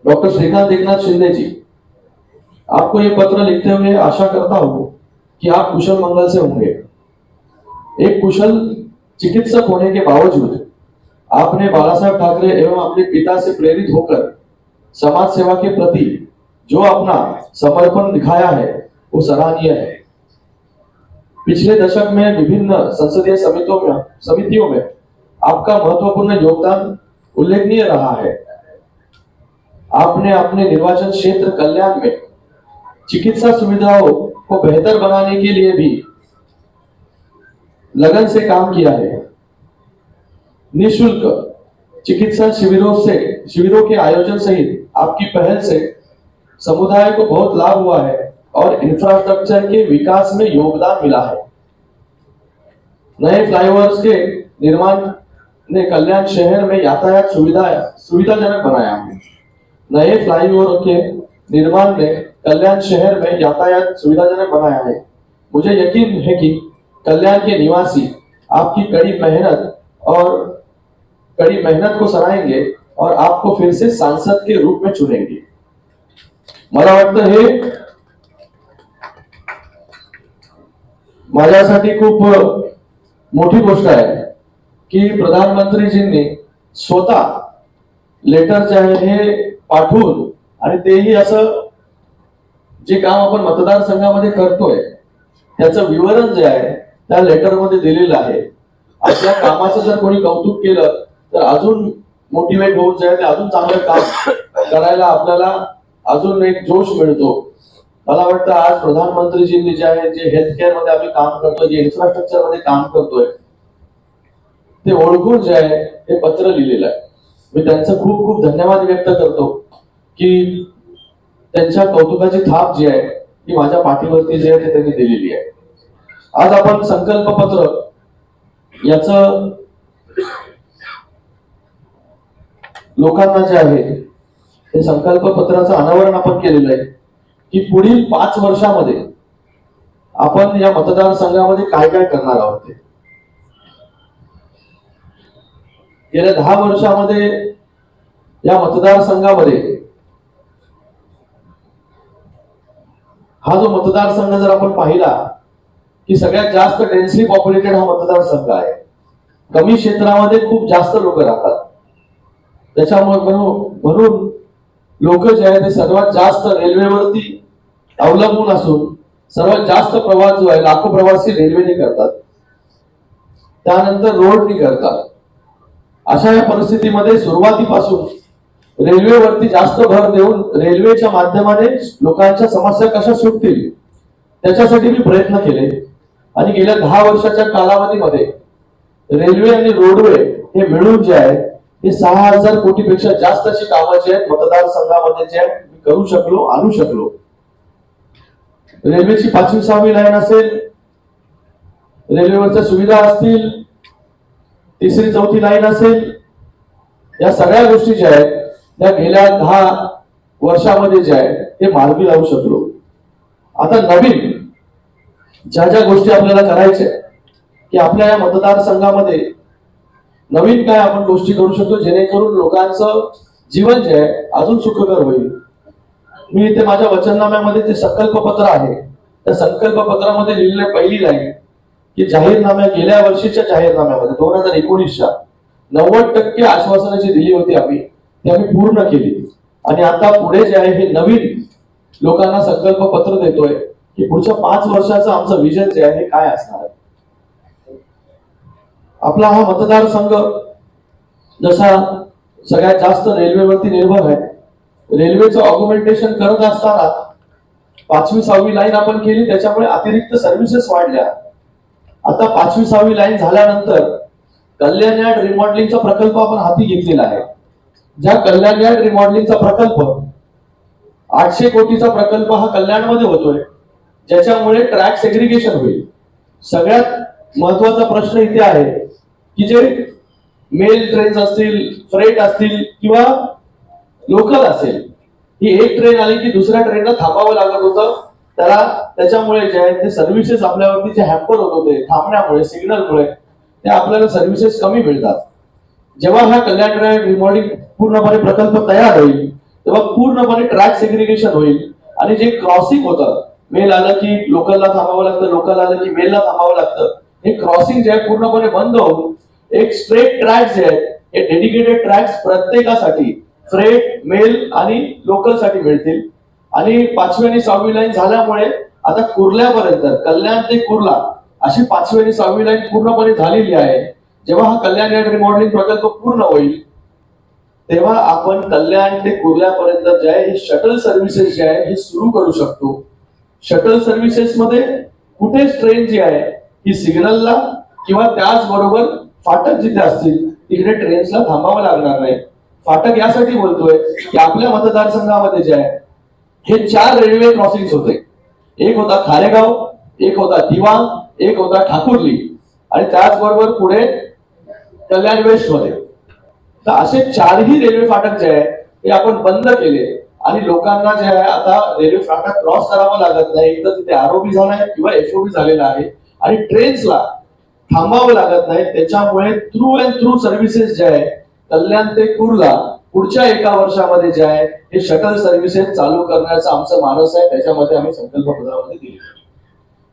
Doctor Shrikant Eknath Shinde जी, आपको ये पत्र लिखते हुए आशा करता हूं कि आप कुशल मंगल से होंगे। एक कुशल चिकित्सक होने के बावजूद आपने बाला साहब ठाकरे एवं अपने पिता से प्रेरित होकर समाज सेवा के प्रति जो अपना समर्पण दिखाया है वो सराहनीय है। पिछले दशक में विभिन्न संसदीय समितियों में आपका महत्वपूर्ण योगदान उल्लेखनीय रहा है। आपने अपने निर्वाचन क्षेत्र कल्याण में चिकित्सा सुविधाओं को बेहतर बनाने के लिए भी लगन से काम किया है। निःशुल्क चिकित्सा शिविरों के आयोजन सहित आपकी पहल से समुदाय को बहुत लाभ हुआ है और इंफ्रास्ट्रक्चर के विकास में योगदान मिला है। नए फ्लाईओवर्स के निर्माण ने कल्याण शहर में यातायात सुविधाजनक बनाया है। नए फ्लाईओवर के निर्माण ने कल्याण शहर में यातायात सुविधाजनक बनाया है। मुझे यकीन है कि कल्याण के निवासी आपकी कड़ी मेहनत को सराहेंगे और आपको फिर से सांसद के रूप में चुनेंगे। मला वाटतं हे माझ्यासाठी खूप मोठी गोष्ट आहे की प्रधानमंत्रीजींनी स्वतः लेटर जे आहे हे पाठवून आणि तेही असं जे काम आपण मतदारसंघामध्ये करतोय त्याचं विवरण जे आहे त्या लेटरमध्ये दिलेलं आहे। आपल्या कामाचं जर कोणी कौतुक केलं तर अजून मोटिवेट होऊन जे आहे ते अजून चांगलं काम करायला आपल्याला अजून एक जोश मिळतो। मला वाटतं आज प्रधानमंत्रीजींनी जे आहे जे हेल्थ केअर मध्ये आम्ही काम करतोय, जे इन्फ्रास्ट्रक्चर मध्ये काम करतोय ते ओळखून जे आहे हे पत्र लिहिलेलं आहे। मी त्यांचं खूप खूप धन्यवाद व्यक्त करतो की त्यांच्या कौतुकाची थाप जी आहे ती माझ्या पाठीवरती जे आहे ते त्यांनी दिलेली आहे। आज आपण संकल्प पत्र याचं लोकांना जे आहे हे संकल्प पत्राचं अनावरण आपण केलेलं आहे की पुढील 5 वर्षामध्ये आपण या मतदारसंघामध्ये काय काय करणार आहोत। गेल्या 10 वर्षामध्ये या मतदारसंघामध्ये हा जो मतदारसंघ जर आपण पाहिला की सगळ्यात जास्त डेन्सली पॉप्युलेटेड हा मतदारसंघ आहे। कमी क्षेत्रामध्ये खूप जास्त लोक राहतात, त्याच्यामुळे म्हणून लोक जे आहे ते सर्वात जास्त रेल्वेवरती अवलंबून असून सर्वात जास्त प्रवास जो आहे लाखो प्रवासी रेल्वेने करतात, त्यानंतर रोडनी करतात। अशा या परिस्थितीमध्ये सुरुवातीपासून रेल्वेवरती जास्त भर देऊन रेल्वेच्या माध्यमाने लोकांच्या समस्या कशा सुटतील त्याच्यासाठी मी प्रयत्न केले आणि गेल्या 10 वर्षाच्या कालावधीमध्ये रेल्वे आणि रोडवे हे मिळून जे आहे हे 6000 कोटीपेक्षा जास्त अशी कामं जी आहेत मतदारसंघामध्ये जे करू शकलो, आणू शकलो। रेल्वेची 5वी 6वी लाईन असेल, रेल्वेवरच्या सुविधा असतील, 3री 4थी लाईन असेल, या सगळ्या गोष्टी ज्या आहेत त्या गेल्या 10 वर्षामध्ये जे आहे ते मार्गी लावू शकलो। आता नवीन ज्या ज्या गोष्टी आपल्याला करायच्या की आपल्या या मतदारसंघामध्ये नवीन काय आपण गोष्टी करू शकतो जेणेकरून लोकांचं जीवन जे आहे अजून सुखकर होईल। मी इथे माझ्या वचननाम्यामध्ये जे संकल्प पत्र आहे त्या संकल्प पत्रामध्ये लिहिलेली पहिली लाईन की गेल्या वर्षीच्या जाहीरनाम्यामध्ये 2019च्या 90% आश्वासनं जी दिली होती आम्ही ती आम्ही पूर्ण केली आणि आता पुढे जे आहे हे नवीन लोकांना संकल्प पत्र देतोय की पुढच्या 5 वर्षाचं आमचं विजन जे आहे काय असणार आहे। आपला हा मतदारसंघ जसा सगळ्यात जास्त रेल्वेवरती निर्भर आहे, रेल्वेचं ऑग्युमेंटेशन करत असताना 5वी 6वी लाईन आपण केली, त्याच्यामुळे अतिरिक्त सर्व्हिसेस वाढल्या। आता 5वी 6वी लाईन झाल्यानंतर कल्याण यार्ड रिमॉडेलिंगचा प्रकल्प आपण हाती घेतलेला आहे। ज्या कल्याण यार्ड रिमॉडेलिंगचा प्रकल्प 800 कोटीचा प्रकल्प हा कल्याणमध्ये होतोय, ज्याच्यामुळे ट्रॅक सेग्रिगेशन होईल। सगळ्यात महत्त्वाचा प्रश्न इथे आहे की जे मेल ट्रेन्स असतील, फ्रेट असतील किंवा लोकल असेल, ही एक ट्रेन आली की दुसऱ्या ट्रेनला थांबावं लागत होतं, त्याच्यामुळे जे आहे ते सर्व्हिसेस आपल्यावरती जे हॅम्पर होत होते थांबण्यामुळे, सिग्नलमुळे ते आपल्याला सर्व्हिसेस कमी मिळतात। जेव्हा हा कल्याण यार्ड रिमॉडेलिंग पूर्णपणे प्रकल्प तयार होईल तेव्हा पूर्णपणे ट्रॅक सेग्रिगेशन होईल आणि जे क्रॉसिंग होतं, मेल आलं की लोकलला थांबावं लागतं, लोकल आलं की मेलला थांबावं लागतं, हे क्रॉसिंग जे आहे पूर्णपणे बंद होऊन एक स्ट्रेट ट्रॅक जे आहेत हे डेडिकेटेड ट्रॅक्स प्रत्येकासाठी फ्रेट, मेल आणि लोकल साठी मिळतील. आणि 5वी आणि 6वी लाईन झाल्यामुळे आता कुर्ल्यापर्यंत, कल्याण ते कुर्ला अशी 5वी आणि 6वी लाईन पूर्णपणे झालेली आहे. जेव्हा हा कल्याण यार्ड रिमॉडेलिंग प्रकल्प पूर्ण होईल तेव्हा आपण कल्याण ते कुर्ल्यापर्यंत जे आहे हे शटल सर्व्हिसेस जे आहे हे सुरू करू शकतो. शटल सर्व्हिसेस मध्ये कुठेच ट्रेन जी आहे ही सिग्नलला किंवा त्याचबरोबर फाटक जिथे असतील तिकडे ट्रेन्सला थांबावं लागणार नाही. फाटक यासाठी बोलतोय की आपल्या मतदारसंघामध्ये जे आहे हे 4 रेल्वे क्रॉसिंग होते. एक होता खारेगाव, एक होता दिवा, एक होता ठाकुर्ली आणि त्याचबरोबर पुढे कल्याण वेस्ट मध्ये. तर असे 4ही रेल्वे फाटक जे आहे हे आपण बंद केले आणि लोकांना जे आहे आता रेल्वे फाटक क्रॉस करावं लागत नाही. तर तिथे आरओबी झालाय किंवा एफओबी झालेला आहे आणि ट्रेन्सला थांबावं लागत नाही. त्याच्यामुळे थ्रू अँड थ्रू सर्व्हिसेस जे आहे कल्याण ते कुर्ला पुढच्या 1 वर्षामध्ये जे आहे हे शटल सर्व्हिसेस चालू करण्याचा आमचं मानस आहे. त्याच्यामध्ये आम्ही संकल्प पत्रामध्ये दिले.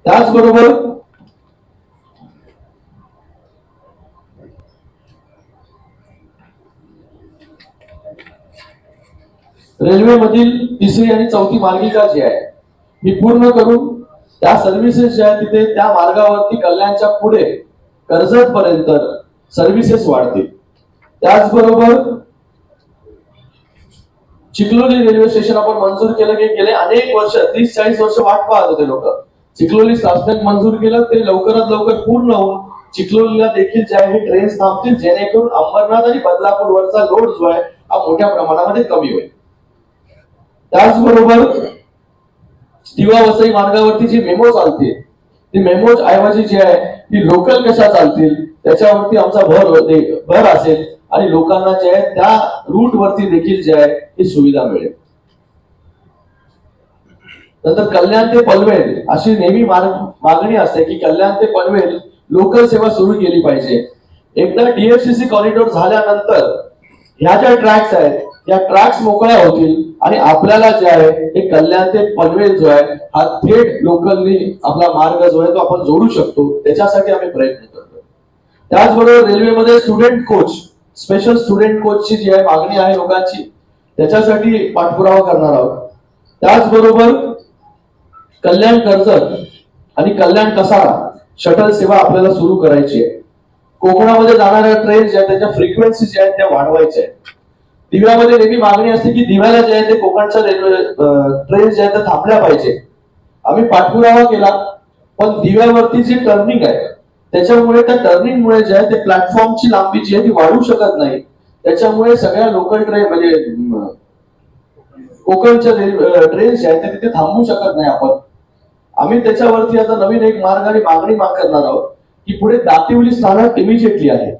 त्याचबरोबर रेल्वेमधील 3री आणि 4थी मार्गिका जी आहे ही पूर्ण करून त्या सर्व्हिसेस ज्या आहेत तिथे त्या मार्गावरती कल्याणच्या पुढे कर्जत पर्यंत सर्व्हिसेस वाढतील. त्याचबरोबर चिखलोली रेल्वे स्टेशन आपण मंजूर केलं की गेले अनेक वर्ष 30-40 वर्ष वाट पाहत होते लोक. चिखलोली स्थानक मंजूर केलं ते लवकरात लवकर पूर्ण होऊन चिखलोलीला देखील जे आहे ट्रेन्स थांबतील जेणेकरून अंबरनाथ आणि बदलापूरवरचा लोड जो आहे हा मोठ्या प्रमाणामध्ये कमी होईल. त्याचबरोबर दिवा वसई मार्गावरती जी मेमो चालते ती मेमोज ऐवजी जी आहे ती लोकल कशा चालतील त्याच्यावरती आमचा भर असेल आणि लोकांना जे आहे त्या रूट वरती देखील जे आहे ही सुविधा मिळेल. नंतर कल्याण ते पनवेल अशी नेहमी मागणी असते की कल्याण ते पनवेल लोकल सेवा सुरू केली पाहिजे. एकदा डीएफसीसी कॉरिडॉर झाल्यानंतर ह्या ज्या ट्रॅक्स आहेत या ट्रॅक्स मोकळ्या होतील आणि आपल्याला जे आहे हे कल्याण ते पनवेल जो आहे हा थेट लोकलनी आपला मार्ग जो आहे तो आपण जोडू शकतो. त्याच्यासाठी आम्ही प्रयत्न करतो. त्याचबरोबर रेल्वेमध्ये स्टुडंट कोच, स्पेशल स्टुडंट कोचची जी आहे मागणी आहे लोकांची, त्याच्यासाठी पाठपुरावा करणार आहोत. त्याचबरोबर कल्याण कर्जत आणि कल्याण कसारा शटल सेवा आपल्याला सुरू करायची आहे. कोकणामध्ये जाणाऱ्या ट्रेन ज्या त्याच्या फ्रिक्वेन्सी ज्या आहेत त्या वाढवायच्या आहेत. दिव्यामध्ये नेहमी मागणी असते की दिव्याला जे आहे ते कोकणच्या रेल्वे ट्रेन ज्या आहेत त्या थांबल्या पाहिजे. आम्ही पाठपुरावा केला पण दिव्यावरती जी टर्निंग आहे त्याच्यामुळे त्या टर्निंगमुळे जे आहे ते प्लॅटफॉर्मची लांबी जी आहे ती वाढू शकत नाही. त्याच्यामुळे सगळ्या लोकल ट्रेन म्हणजे कोकणच्या ट्रेन ज्या आहेत त्या तिथे थांबवू शकत नाही आपण. आम्ही त्याच्यावरती आता नवीन एक मार्ग आणि मागणी करणार आहोत की पुढे दातिवली स्थानक इमिजिएटली आहे.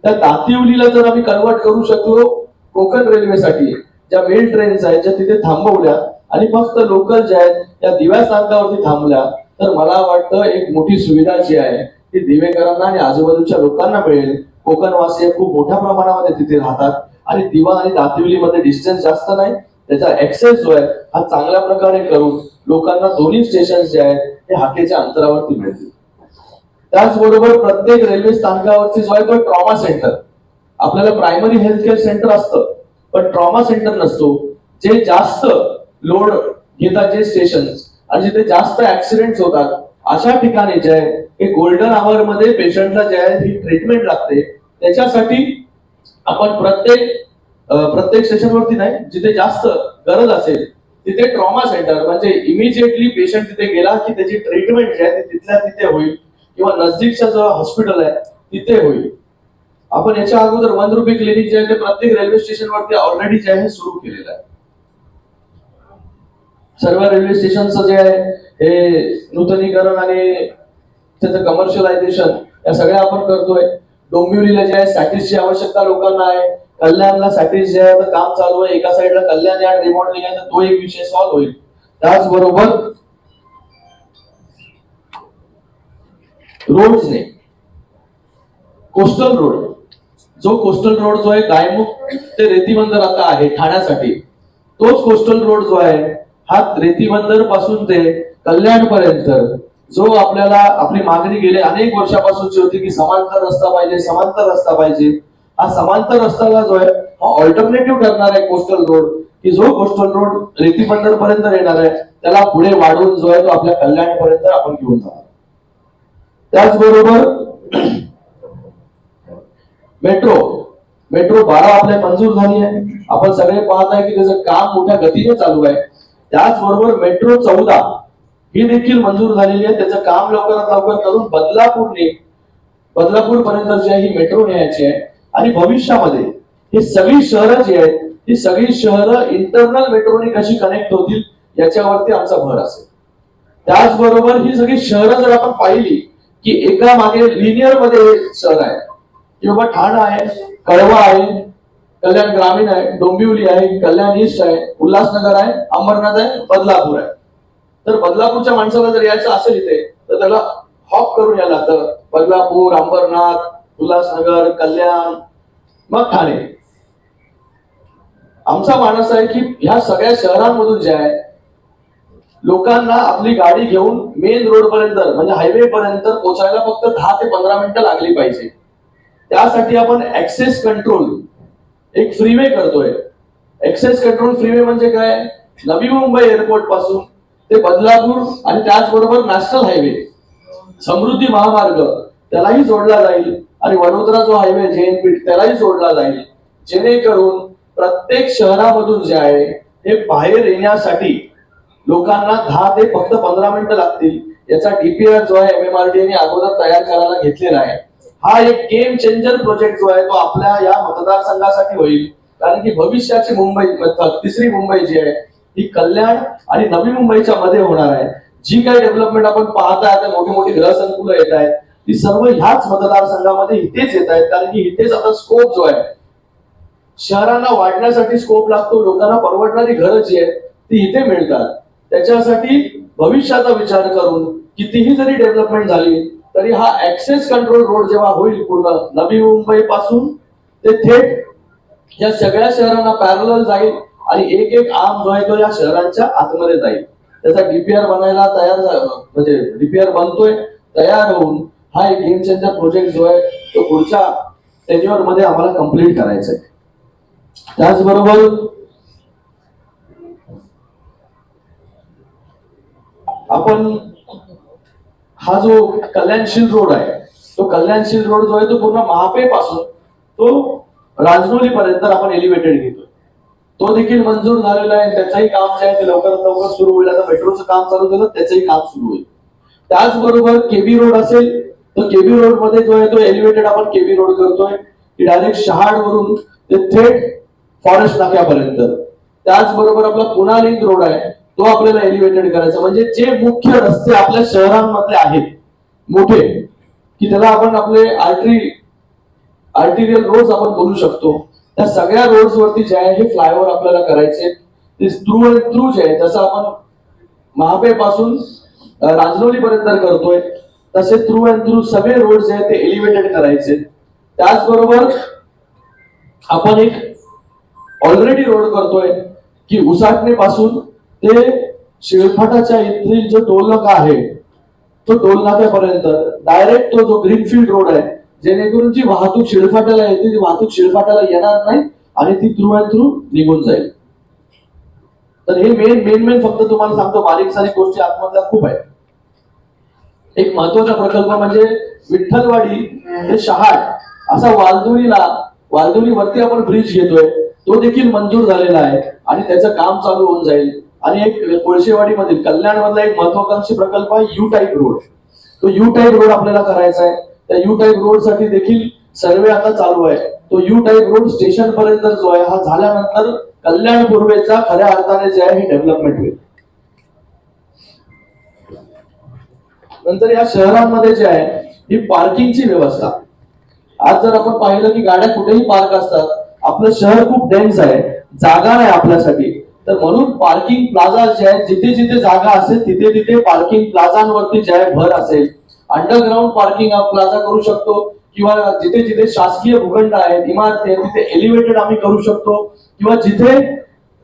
त्या दातिवलीला जर आम्ही कन्वर्ट करू शकलो कोकण रेल्वेसाठी ज्या मेल ट्रेन्स आहेत ज्या तिथे थांबवल्या आणि फक्त लोकल ज्या आहेत त्या दिव्या स्थानकावरती थांबल्या तर मला वाटतं एक मोठी सुविधा जी आहे ती दिवेकरांना आणि आजूबाजूच्या लोकांना मिळेल. कोकणवासी खूप मोठ्या प्रमाणामध्ये तिथे राहतात आणि दिवा आणि दातिवलीमध्ये डिस्टन्स जास्त नाही. त्याचा ऍक्सेस जो आहे हा चांगल्या प्रकारे करून लोकांना दोन्ही स्टेशन जे आहेत हे हाकेच्या अंतरावरती मिळतील. त्याचबरोबर प्रत्येक रेल्वे स्थानकावरती जो आहे तो ट्रॉमा सेंटर, आपल्याला प्रायमरी हेल्थ केअर सेंटर असतं पण ट्रॉमा सेंटर नसतो. जे जास्त लोड घेतात जे स्टेशन आणि जिथे जास्त ऍक्सिडेंट होतात अशा ठिकाणी जे आहे हे गोल्डन आवर मध्ये पेशंटला जे आहे ही ट्रीटमेंट लागते. त्याच्यासाठी आपण प्रत्येक स्टेशनवरती नाही जिथे जास्त गरज असेल तिथे ट्रॉमा सेंटर म्हणजे इमिजिएटली पेशंट तिथे गेला की त्याची ट्रीटमेंट जी आहे तिथल्या तिथे होईल किंवा नजदीकच्या जो हॉस्पिटल आहे तिथे होईल. आपण याच्या अगोदर 1 रुपये क्लिनिक जे आहे ते प्रत्येक रेल्वे स्टेशन वरती ऑलरेडी जे आहे सुरू केलेलं आहे. सर्व रेल्वे स्टेशनचं जे आहे हे नूतनीकरण आणि त्याचं कमर्शियलायझेशन या सगळ्या आपण करतोय. डोंबिवलीला जे आहे सॅटिसची आवश्यकता लोकांना आहे. कल्याणला सॅटिस जे आहे काम चालू आहे. एका साईडला कल्याण यार्ड रिमॉडेलिंग आहे तर तो एक विषय सॉल्व्ह होईल. त्याचबरोबर रोड्सने कोस्टल रोड जो आहे गायमुख ते रेतीबंदर आता आहे ठाण्यासाठी तोच कोस्टल रोड जो आहे हा रेती बंदर पासून ते कल्याण पर्यंत जो आपल्याला आपली मागणी गेली अनेक वर्षापासूनची होती की समांतर रस्ता पाहिजे, समांतर रस्ता पाहिजे, हा समांतर रस्त्याला जो आहे हा ऑल्टरनेटिव्ह ठरणार आहे कोस्टल रोड, की जो कोस्टल रोड रेती बंदर पर्यंत येणार आहे त्याला पुढे वाढवून जो आहे तो आपल्या कल्याण पर्यंत आपण घेऊन जाणार. त्याचबरोबर मेट्रो 12 आपल्या मंजूर झाली आहे. आपण सगळे पाहत आहे की त्याचं काम मोठ्या गतीने चालू आहे. त्याचबरोबर मेट्रो 14 ही देखील मंजूर झालेली आहे. त्याचं काम लवकरात लवकर करून बदलापूर पर्यंत जी आहे ही मेट्रो न्यायची आहे. आणि भविष्यामध्ये ही सगळी शहरं जी आहेत ही सगळी शहरं इंटरनल मेट्रोने कशी कनेक्ट होतील याच्यावरती आमचा भर असेल. त्याचबरोबर ही सगळी शहरं जर आपण पाहिली की एका मागे लिनियर मध्ये शहर आहे की बाबा ठाणा आहे, कळवा आहे, कल्याण ग्रामीण आहे, डोंबिवली आहे, कल्याण ईस्ट आहे, उल्हासनगर आहे, अंबरनाथ आहे, बदलापूर आहे. तर बदलापूरच्या माणसाला जर यायचं असेल इथे तर त्याला हॉप करून यायला लागतं. बदलापूर, अंबरनाथ, उल्हासनगर, कल्याण, मग ठाणे. आमचा मानस आहे की ह्या सगळ्या शहरांमधून जे आहे लोकांना आपली गाडी घेऊन मेन रोड पर्यंत म्हणजे हायवे पर्यंत पोहोचायला फक्त 10 ते 15 मिनिटं लागली पाहिजे. त्यासाठी आपण ऍक्सेस कंट्रोल एक फ्रीवे करतोय. ऍक्सेस कंट्रोल फ्रीवे म्हणजे काय, नवी मुंबई एअरपोर्ट पासून ते बदलापूर आणि त्याचबरोबर नॅशनल हायवे समृद्धी महामार्ग त्यालाही जोडला जाईल आणि वडोदरा जो हायवे JNPT त्यालाही जोडला जाईल, जेणेकरून प्रत्येक शहरामधून जे आहे हे बाहेर येण्यासाठी लोकांना 10 ते फक्त 15 मिनिटं लागतील. याचा DPR जो आहे MMRDA ने अगोदर तयार करायला घेतलेला आहे. हा एक गेम चेंजर प्रोजेक्ट जो आहे तो आपल्या या मतदारसंघासाठी होईल. कारण की भविष्याची मुंबई तिसरी मुंबई जी आहे ही कल्याण आणि नवी मुंबईच्या मध्ये होणार आहे. जी काही डेव्हलपमेंट आपण पाहताय आता मोठी मोठी ग्रहसंकुलं येत आहेत ती सर्व ह्याच मतदारसंघामध्ये इथेच येत आहेत. कारण की इथेच आता स्कोप जो आहे शहरांना वाढण्यासाठी स्कोप लागतो. लोकांना परवडणारी घरं जी आहेत ती इथे मिळतात. त्याच्यासाठी भविष्याचा विचार करून कितीही जरी डेव्हलपमेंट झाली तरी हा ऍक्सेस कंट्रोल रोड जेव्हा होईल पूर्ण नवी मुंबई पासून ते थेट या सगळ्या शहरांना पॅरलल जाईल आणि एक एक आर्म जो आहे तो या शहरांच्या आतमध्ये जाईल. त्याचा DPR बनायला तयार म्हणजे DPR बनतोय तयार होऊन हा एक गेम चेंजर प्रोजेक्ट जो आहे तो पुढच्या टेन्युअर मध्ये आम्हाला कंप्लीट करायचा आहे. त्याचबरोबर आपण हा जो कल्याणशील रोड आहे तो कल्याणशील रोड जो आहे तो पूर्ण महापे पासून तो राजनोली पर्यंत आपण एलिव्हेटेड घेतोय. तो देखील मंजूर झालेला आहे. त्याचंही काम जे आहे ते लवकरात लवकर सुरू होईल. आता मेट्रोचं काम चालू झालं त्याचंही काम सुरू होईल. त्याचबरोबर KB रोड असेल तर KB रोड मध्ये जो आहे तो एलिव्हेटेड आपण KB रोड करतोय की डायरेक्ट शहाड वरून ते थेट फॉरेस्ट नाक्यापर्यंत. त्याचबरोबर आपला पुणा लिंक रोड आहे तो आपल्याला एलिव्हेटेड करायचा. म्हणजे जे मुख्य रस्ते आपल्या शहरांमधले आहेत मोठे की त्याला आपण आपले आर्टिरियल रोड्स आपण बोलू शकतो त्या सगळ्या रोड्स वरती जे आहे हे फ्लायओव्हर आपल्याला करायचे. ते थ्रू अँड थ्रू जे आहे जसं आपण महापे पासून राजनोली पर्यंत करतोय तसे थ्रू अँड थ्रू सगळे रोड जे आहेत ते एलिव्हेटेड करायचे. त्याचबरोबर आपण एक ऑलरेडी रोड करतोय की उसाटणे पासून ते शिळफाटाच्या इथली जो टोल नाका आहे तो टोल नाक्यापर्यंत डायरेक्ट तो जो ग्रीनफील्ड रोड आहे जेणेकरून जी वाहतूक शिळफाट्याला येते ती वाहतूक शिळफाट्याला येणार नाही आणि ती थ्रू अँड थ्रू निघून जाईल. तर हे मेन फक्त तुम्हाला सांगतो बारीक सारीक गोष्टी आतमधल्या खूप आहेत. एक महत्वाचा प्रकल्प म्हणजे विठ्ठलवाडी ते शहाड असा वालदुरीवरती आपण ब्रिज घेतोय तो देखील मंजूर झालेला आहे आणि त्याचं काम चालू होऊन जाईल. आणि एक कोळशेवाडी मधील कल्याण मधला एक महत्वाकांक्षी प्रकल्प आहे U टाईप रोड. तो U टाईप रोड आपल्याला करायचा आहे. त्या U टाईप रोड साठी देखील सर्वे आता चालू आहे. तो U टाईप रोड स्टेशन पर्यंत जो आहे हा झाल्यानंतर कल्याण पूर्वेचा खऱ्या अर्थाने जे आहे हे डेव्हलपमेंट होईल. नंतर या शहरांमध्ये जे आहे ही पार्किंगची व्यवस्था. आज जर आपण पाहिलं की गाड्या कुठेही पार्क असतात. आपलं शहर खूप डेन्स आहे, जागा नाही आपल्यासाठी. तर म्हणून पार्किंग प्लाझा जे आहे जिथे जिथे जागा असेल तिथे तिथे पार्किंग प्लाझांवरती जे आहे भर असेल. अंडरग्राउंड पार्किंग प्लाझा करू शकतो किंवा जिथे जिथे शासकीय भूखंड आहेत इमारती आहेत तिथे एलिव्हेटेड आम्ही करू शकतो किंवा जिथे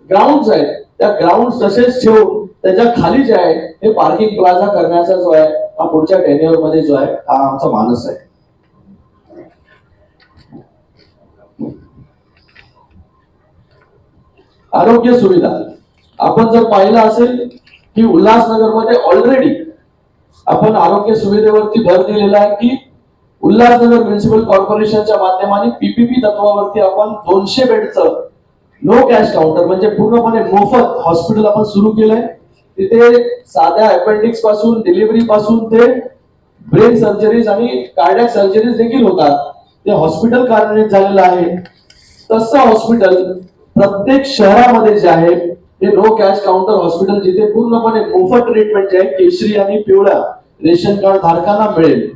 ग्राउंड आहेत त्या ग्राउंड तसेच ठेवून त्याच्या खाली जे आहे हे पार्किंग प्लाझा करण्याचा जो आहे हा पुढच्या टेन्युअर मध्ये जो आहे हा आमचा मानस आहे. आरोग्य सुविधा आपण जर पाहिलं असेल की उल्हासनगरमध्ये ऑलरेडी आपण आरोग्य सुविधेवरती भर दिलेला आहे की उल्हासनगर म्युनिसिपल कॉर्पोरेशनच्या माध्यमाने पीपीपी तत्वावरती आपण 200 बेडचं नो कॅश काउंटर म्हणजे पूर्णपणे मोफत हॉस्पिटल आपण सुरू केलंय. तिथे साध्या अपेंडिक्स पासून डिलिव्हरी पासून ते ब्रेन सर्जरीज आणि कार्डियक सर्जरीज देखील होतात. ते हॉस्पिटल कार्यान्वित झालेलं आहे. तसं हॉस्पिटल प्रत्येक शहरामध्ये जे आहे हे नो कॅश काउंटर हॉस्पिटल जिथे पूर्णपणे मोफत ट्रीटमेंट जे आहे केशरी आणि पिवळ्या रेशन कार्ड धारकांना मिळेल.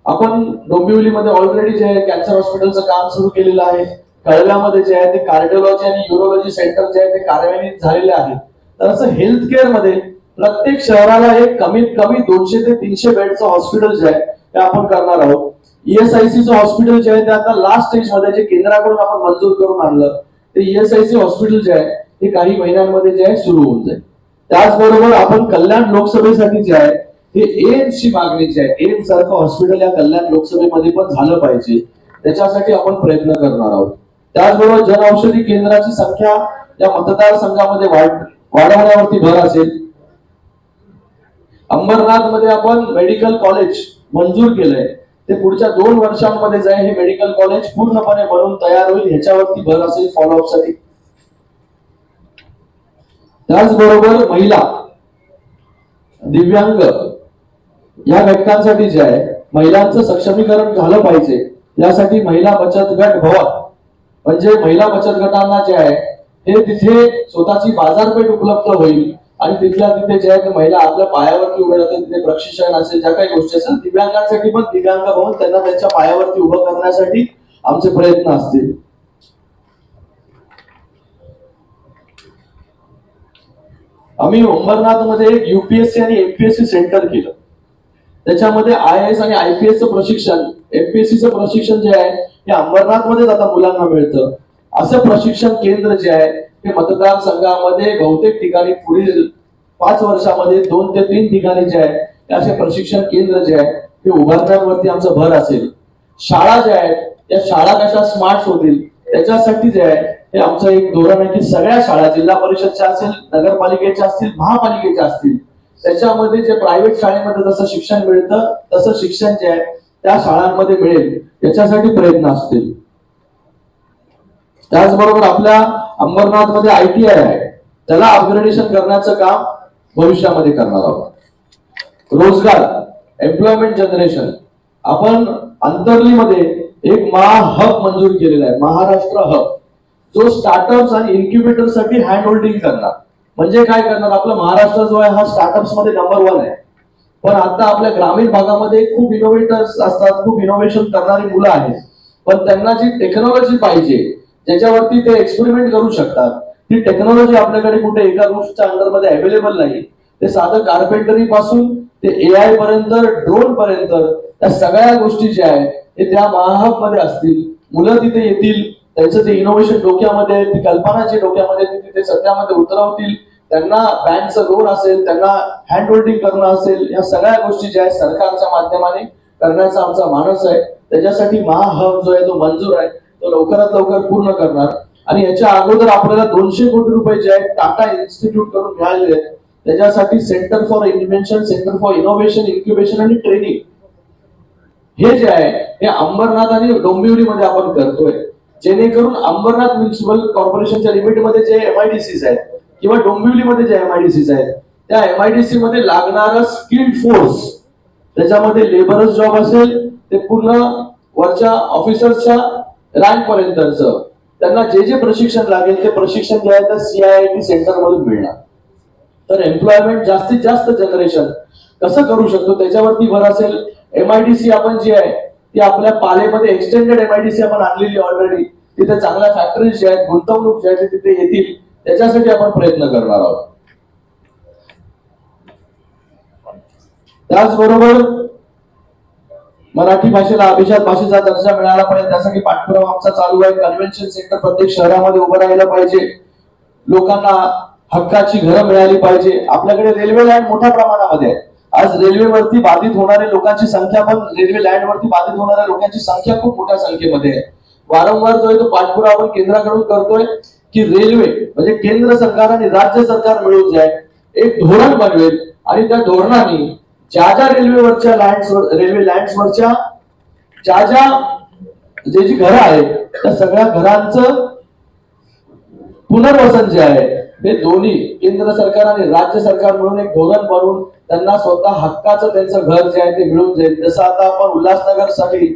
आपण डोंबिवलीमध्ये ऑलरेडी जे आहे कॅन्सर हॉस्पिटलचं काम सुरू केलेलं आहे. कळव्यामध्ये जे आहे ते कार्डिओलॉजी आणि न्यूरोलॉजी सेंटर जे आहे ते कार्यान्वित झालेले आहे. तर असं हेल्थ केअर मध्ये प्रत्येक शहराला एक कमीत कमी 200 ते 300 बेडचं हॉस्पिटल जे आहे ते आपण करणार आहोत. ईएसआयसीचं हॉस्पिटल जे आहे ते आता लास्ट स्टेज मध्ये जे केंद्राकडून आपण मंजूर करून आणलं ते ईएसआयसी हॉस्पिटल जे आहे ते काही महिन्यांमध्ये जे आहे सुरू होऊन जाईल. त्याचबरोबर आपण कल्याण लोकसभेसाठी जे आहे हे एम्सची मागणी जी आहे एम्स सारखं हॉस्पिटल या कल्याण लोकसभेमध्ये पण झालं पाहिजे त्याच्यासाठी आपण प्रयत्न करणार आहोत. त्याचबरोबर जनऔषधी केंद्राची संख्या या मतदारसंघामध्ये वाढवण्यावरती भर असेल. अंबरनाथ मध्ये आपण मेडिकल कॉलेज मंजूर केलंय ते पुढच्या 2 वर्षांमध्ये जाईल हे मेडिकल कॉलेज पूर्णपणे बनून तयार होईल ह्याच्यावरती भर असेल फॉलोअप साठी. त्याचबरोबर महिला दिव्यांग या घटकांसाठी जे आहे महिलांचं सक्षमीकरण झालं पाहिजे यासाठी महिला बचत गट भवन म्हणजे महिला बचत गटांना जे आहे हे तिथे स्वतःची बाजारपेठ उपलब्ध होईल आणि तिथल्या तिथे जे आहे महिला आपल्या पायावरती उभे राहतील. तिथे प्रशिक्षण असेल ज्या काही गोष्टी असेल दिव्यांगांसाठी पण दिव्यांग भवन त्यांना त्यांच्या पायावरती उभं करण्यासाठी आमचे प्रयत्न असतील. आम्ही अंबरनाथ मध्ये एक यूपीएससी आणि एमपीएससी सेंटर केलं. त्याच्यामध्ये IAS आणि IPS चं प्रशिक्षण एमपीएससीचं प्रशिक्षण जे आहे हे अंबरनाथ मध्येच आता मुलांना मिळतं. असं प्रशिक्षण केंद्र जे आहे हे मतदारसंघामध्ये बहुतेक ठिकाणी पुढील 5 वर्षामध्ये 2 ते 3 ठिकाणी जे आहे हे असे प्रशिक्षण केंद्र जे आहे हे उभारण्यावरती आमचा भर असेल. शाळा ज्या आहेत त्या शाळा कशा स्मार्ट होतील त्याच्यासाठी जे आहे हे आमचं एक धोरण आहे की सगळ्या शाळा जिल्हा परिषदच्या असेल नगरपालिकेच्या असतील महापालिकेच्या असतील त्याच्यामध्ये जे प्रायव्हेट शाळेमध्ये जसं शिक्षण मिळतं तसं शिक्षण जे आहे त्या शाळांमध्ये मिळेल याच्यासाठी प्रयत्न असतील. त्याचबरोबर आपल्या अंबरनाथ मध्ये ITI आहे त्याला अपग्रेडेशन करण्याचं काम भविष्यामध्ये करणार आहोत. रोजगार एम्प्लॉयमेंट जनरेशन आपण अंतर्लीमध्ये एक हब मंजूर केलेला आहे महाराष्ट्र हब जो स्टार्टअप्स आणि इन्क्युबेटर साठी हँड होल्डिंग करणार. म्हणजे काय करणार आपला महाराष्ट्र जो आहे हा स्टार्टअप्स मध्ये नंबर 1 आहे. पण आता आपल्या ग्रामीण भागामध्ये खूप इनोव्हेटर्स असतात खूप इनोव्हेशन करणारी मुलं आहेत पण त्यांना जी टेक्नॉलॉजी पाहिजे ज्याच्यावरती ते एक्सपेरिमेंट करू शकतात ती टेक्नॉलॉजी आपल्याकडे कुठे एका रूफच्या अंडर मध्ये अवेलेबल नाही. ते साधं कार्पेंटरी पासून ते AI पर्यंत ड्रोन पर्यंत त्या सगळ्या गोष्टी ज्या आहेत ते त्या महाहब मध्ये असतील. मुलं तिथे येतील त्यांचं ते इनोव्हेशन डोक्यामध्ये ती कल्पना जी डोक्यामध्ये तिथे सत्यामध्ये उतरवतील. त्यांना बँकचं लोन असेल त्यांना हँड होल्डिंग करणं असेल या सगळ्या गोष्टी ज्या आहेत सरकारच्या माध्यमाने करण्याचा आमचा मानस आहे. त्याच्यासाठी महाहब जो आहे तो मंजूर आहे तो लवकरात लवकर पूर्ण करणार. आणि याच्या अगोदर आपल्याला 200 कोटी रुपये जे आहेत टाटा इन्स्टिट्यूट कडून मिळालेले आहेत त्याच्यासाठी centre for invention centre for innovation incubation आणि ट्रेनिंग हे जे आहे हे अंबरनाथ आणि डोंबिवलीमध्ये आपण करतोय जेणेकरून अंबरनाथ म्युनिसिपल कॉर्पोरेशनच्या लिमिटमध्ये जे MIDCs आहेत किंवा डोंबिवलीमध्ये जे MIDCs आहेत त्या MIDC मध्ये लागणारं स्किल्ड फोर्स त्याच्यामध्ये लेबरर्स जॉब असेल ते पूर्ण वरच्या ऑफिसर्सच्या रँक पर्यंतचं त्यांना जे जे प्रशिक्षण लागेल ते प्रशिक्षण जे आहे त्या CIIT सेंटर मधून मिळणार. तर एम्प्लॉयमेंट जास्तीत जास्त जनरेशन कसं करू शकतो त्याच्यावरती भर असेल. MIDC आपण जी आहे ती आपल्या पालेमध्ये एक्सटेंडेड MIDC आपण आणलेली ऑलरेडी तिथे चांगल्या फॅक्टरीज ज्या आहेत गुंतवणूक ज्या आहेत तिथे येतील त्याच्यासाठी आपण प्रयत्न करणार आहोत. त्याचबरोबर मराठी भाषेला अभिजात भाषेचा दर्जा मिळाला पाहिजे, त्यासाठी पाठपुरावा आमचा चालू आहे. कन्व्हेन्शन सेंटर प्रत्येक शहरामध्ये उभं राहिलं पाहिजे. लोकांना हक्काची घरं मिळाली पाहिजे. आपल्याकडे रेल्वे लाईन मोठ्या प्रमाणामध्ये आहे. आज रेल्वेवरती बाधित होणारे लोकांची संख्या पण, रेल्वे लाईन वरती बाधित होणाऱ्या लोकांची संख्या खूप मोठ्या संख्येमध्ये आहे. वारंवार जो आहे तो पाठपुरावा आपण केंद्राकडून करतोय की रेल्वे म्हणजे केंद्र सरकार आणि राज्य सरकार मिळून जाईल, एक धोरण बनवेल आणि त्या धोरणाने ज्या ज्या रेल्वेवरच्या रेल्वे लाईन्सवरच्या जे जी घरं आहेत त्या सगळ्या घरांचं पुनर्वसन जे आहे ते दोन्ही केंद्र सरकार आणि राज्य सरकार मिळून एक धोरण बनवून त्यांना स्वतः हक्काचं त्यांचं घर जे आहे ते मिळून जाईल. जसं आता आपण उल्हासनगर साठी